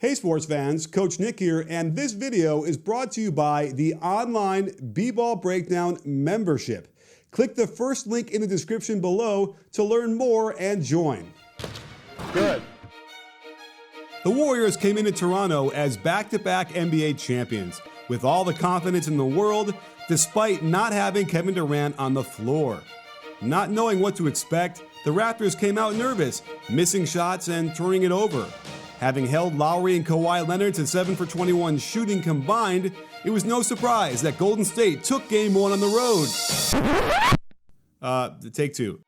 Hey sports fans, Coach Nick here, and this video is brought to you by the online BBallBreakdown membership. Click the first link in the description below to learn more and join. Good. The Warriors came into Toronto as back-to-back NBA champions, with all the confidence in the world, despite not having Kevin Durant on the floor. Not knowing what to expect, the Raptors came out nervous, missing shots and turning it over. Having held Lowry and Kawhi Leonard to 7 for 21 shooting combined, it was no surprise that Golden State took Game 1 on the road. Take two.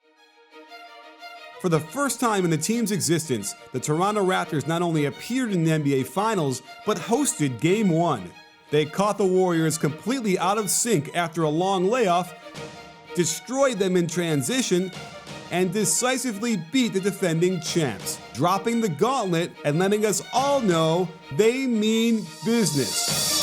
For the first time in the team's existence, the Toronto Raptors not only appeared in the NBA Finals, but hosted Game 1. They caught the Warriors completely out of sync after a long layoff, destroyed them in transition, and decisively beat the defending champs, dropping the gauntlet and letting us all know they mean business.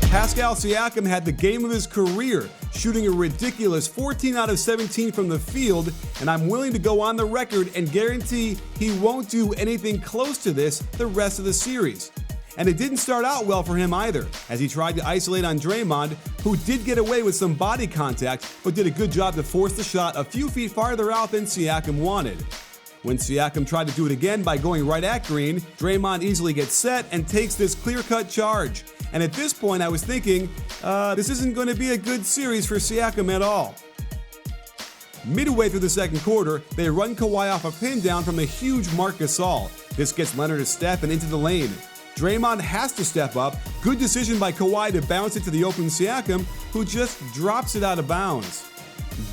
Pascal Siakam had the game of his career, shooting a ridiculous 14 out of 17 from the field, and I'm willing to go on the record and guarantee he won't do anything close to this the rest of the series. And it didn't start out well for him either, as he tried to isolate on Draymond, who did get away with some body contact, but did a good job to force the shot a few feet farther out than Siakam wanted. When Siakam tried to do it again by going right at Green, Draymond easily gets set and takes this clear-cut charge. And at this point I was thinking, this isn't going to be a good series for Siakam at all. Midway through the second quarter, they run Kawhi off a pin down from a huge Marc Gasol. This gets Leonard to step and into the lane. Draymond has to step up. Good decision by Kawhi to bounce it to the open Siakam, who just drops it out of bounds.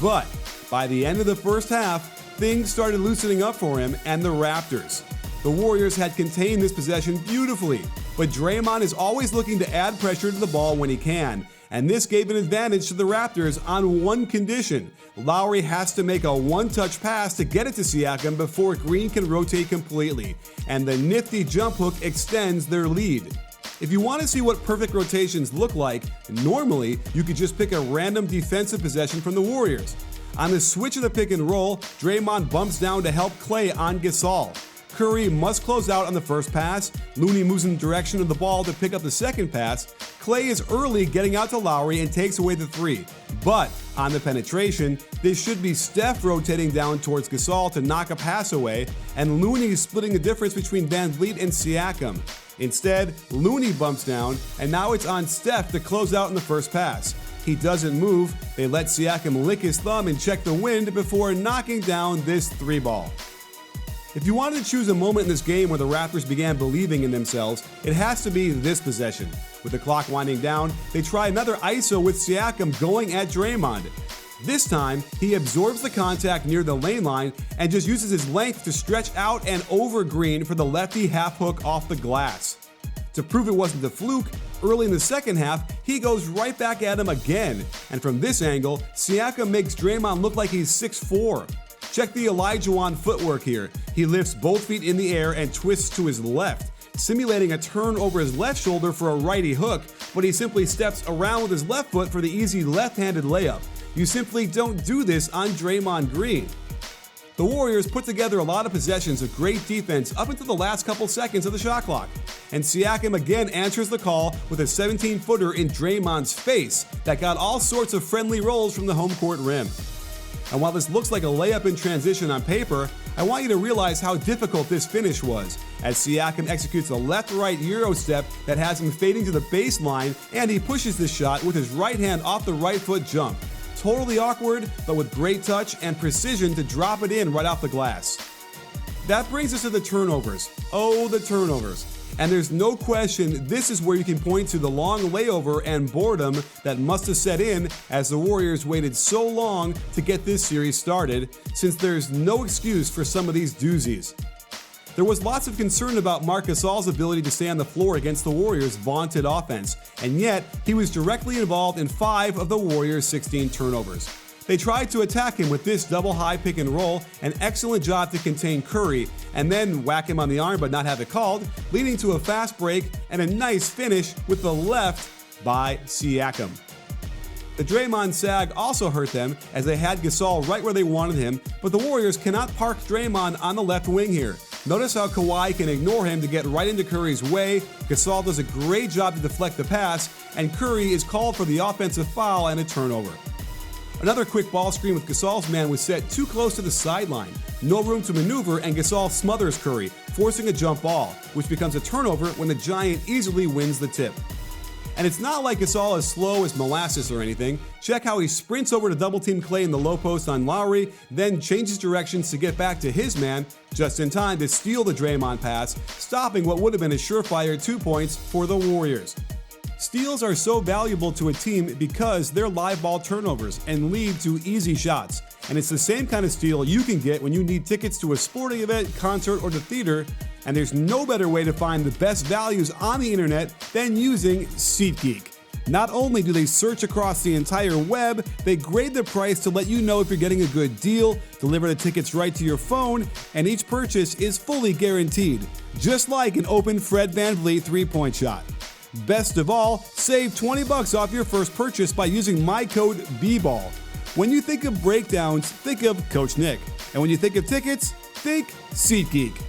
But by the end of the first half, things started loosening up for him and the Raptors. The Warriors had contained this possession beautifully, but Draymond is always looking to add pressure to the ball when he can, and this gave an advantage to the Raptors on one condition. Lowry has to make a one-touch pass to get it to Siakam before Green can rotate completely, and the nifty jump hook extends their lead. If you want to see what perfect rotations look like, normally you could just pick a random defensive possession from the Warriors. On the switch of the pick and roll, Draymond bumps down to help Klay on Gasol. Curry must close out on the first pass. Looney moves in the direction of the ball to pick up the second pass. Klay is early getting out to Lowry and takes away the three. But on the penetration, this should be Steph rotating down towards Gasol to knock a pass away, and Looney splitting the difference between VanVleet and Siakam. Instead, Looney bumps down, and now it's on Steph to close out in the first pass. He doesn't move. They let Siakam lick his thumb and check the wind before knocking down this three ball. If you wanted to choose a moment in this game where the Raptors began believing in themselves, it has to be this possession. With the clock winding down, they try another ISO with Siakam going at Draymond. This time, he absorbs the contact near the lane line and just uses his length to stretch out and over Green for the lefty half hook off the glass. To prove it wasn't a fluke, early in the second half, he goes right back at him again, and from this angle, Siakam makes Draymond look like he's 6'4". Check the Elijah footwork here. He lifts both feet in the air and twists to his left, simulating a turn over his left shoulder for a righty hook, but he simply steps around with his left foot for the easy left-handed layup. You simply don't do this on Draymond Green. The Warriors put together a lot of possessions of great defense up until the last couple seconds of the shot clock, and Siakam again answers the call with a 17-footer in Draymond's face that got all sorts of friendly rolls from the home court rim. And while this looks like a layup in transition on paper, I want you to realize how difficult this finish was, as Siakam executes a left-right Euro step that has him fading to the baseline, and he pushes the shot with his right hand off the right foot jump. Totally awkward, but with great touch and precision to drop it in right off the glass. That brings us to the turnovers. Oh, the turnovers. And there's no question this is where you can point to the long layover and boredom that must have set in as the Warriors waited so long to get this series started, since there's no excuse for some of these doozies. There was lots of concern about Marc Gasol's ability to stay on the floor against the Warriors' vaunted offense, and yet he was directly involved in 5 of the Warriors' 16 turnovers. They tried to attack him with this double high pick and roll, an excellent job to contain Curry, and then whack him on the arm but not have it called, leading to a fast break and a nice finish with the left by Siakam. The Draymond sag also hurt them as they had Gasol right where they wanted him, but the Warriors cannot park Draymond on the left wing here. Notice how Kawhi can ignore him to get right into Curry's way. Gasol does a great job to deflect the pass, and Curry is called for the offensive foul and a turnover. Another quick ball screen with Gasol's man was set too close to the sideline. No room to maneuver, and Gasol smothers Curry, forcing a jump ball, which becomes a turnover when the Giant easily wins the tip. And it's not like Gasol is slow as molasses or anything. Check how he sprints over to double-team Klay in the low post on Lowry, then changes directions to get back to his man, just in time to steal the Draymond pass, stopping what would have been a surefire 2 points for the Warriors. Steals are so valuable to a team because they're live ball turnovers and lead to easy shots. And it's the same kind of steal you can get when you need tickets to a sporting event, concert, or the theater. And there's no better way to find the best values on the internet than using SeatGeek. Not only do they search across the entire web, they grade the price to let you know if you're getting a good deal, deliver the tickets right to your phone, and each purchase is fully guaranteed, just like an open Fred VanVleet three-point shot. Best of all, save $20 off your first purchase by using my code BBall. When you think of breakdowns, think of Coach Nick. And when you think of tickets, think SeatGeek.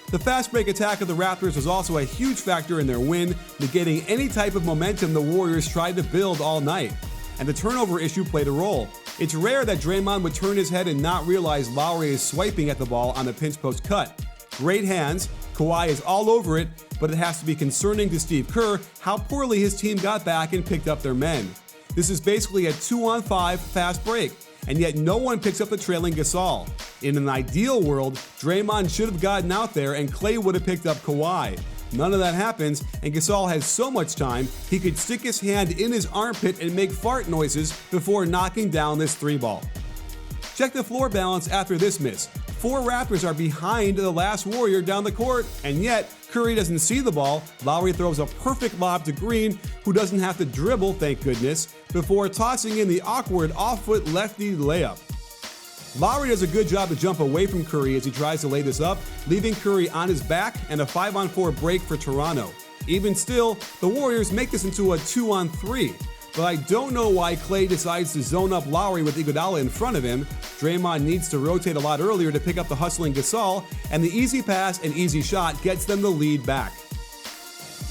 The fast break attack of the Raptors was also a huge factor in their win, negating any type of momentum the Warriors tried to build all night. And the turnover issue played a role. It's rare that Draymond would turn his head and not realize Lowry is swiping at the ball on the pinch post cut. Great hands, Kawhi is all over it, but it has to be concerning to Steve Kerr how poorly his team got back and picked up their men. This is basically a 2-on-5 fast break, and yet no one picks up the trailing Gasol. In an ideal world, Draymond should have gotten out there and Klay would have picked up Kawhi. None of that happens, and Gasol has so much time, he could stick his hand in his armpit and make fart noises before knocking down this three ball. Check the floor balance after this miss. 4 Raptors are behind the last Warrior down the court, and yet Curry doesn't see the ball. Lowry throws a perfect lob to Green, who doesn't have to dribble, thank goodness, before tossing in the awkward off-foot lefty layup. Lowry does a good job to jump away from Curry as he tries to lay this up, leaving Curry on his back and a 5-on-4 break for Toronto. Even still, the Warriors make this into a 2-on-3. But I don't know why Klay decides to zone up Lowry with Iguodala in front of him. Draymond needs to rotate a lot earlier to pick up the hustling Gasol, and the easy pass and easy shot gets them the lead back.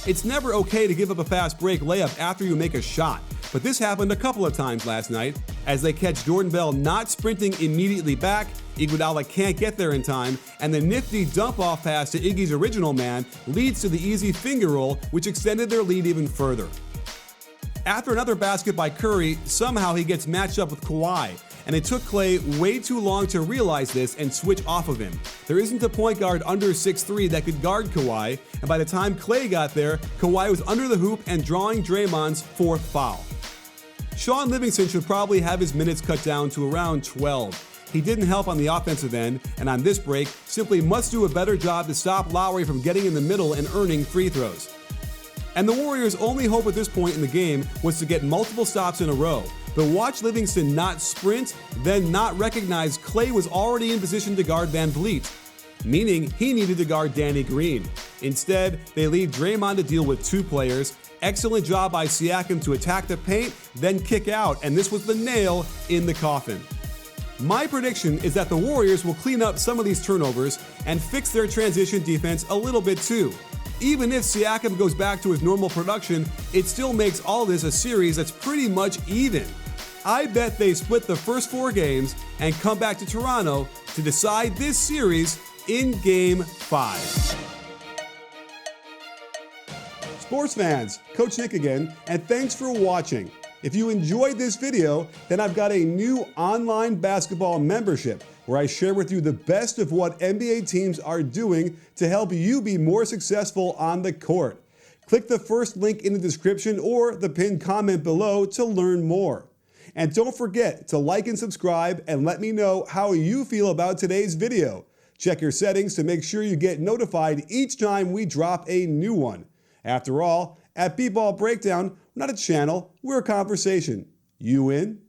It's never okay to give up a fast break layup after you make a shot, but this happened a couple of times last night. As they catch Jordan Bell not sprinting immediately back, Iguodala can't get there in time, and the nifty dump-off pass to Iggy's original man leads to the easy finger roll, which extended their lead even further. After another basket by Curry, somehow he gets matched up with Kawhi, and it took Klay way too long to realize this and switch off of him. There isn't a point guard under 6'3" that could guard Kawhi, and by the time Klay got there, Kawhi was under the hoop and drawing Draymond's 4th foul. Shaun Livingston should probably have his minutes cut down to around 12. He didn't help on the offensive end, and on this break, simply must do a better job to stop Lowry from getting in the middle and earning free throws. And the Warriors' only hope at this point in the game was to get multiple stops in a row. But watch Livingston not sprint, then not recognize Klay was already in position to guard VanVleet, meaning he needed to guard Danny Green. Instead, they leave Draymond to deal with 2 players. Excellent job by Siakam to attack the paint, then kick out, and this was the nail in the coffin. My prediction is that the Warriors will clean up some of these turnovers and fix their transition defense a little bit too. Even if Siakam goes back to his normal production, it still makes all this a series that's pretty much even. I bet they split the first 4 games and come back to Toronto to decide this series in Game 5. Sports fans, Coach Nick again, and thanks for watching. If you enjoyed this video, then I've got a new online basketball membership where I share with you the best of what NBA teams are doing to help you be more successful on the court. Click the first link in the description or the pinned comment below to learn more. And don't forget to like and subscribe and let me know how you feel about today's video. Check your settings to make sure you get notified each time we drop a new one. After all, at BBallBreakdown, we're not a channel, we're a conversation. You in?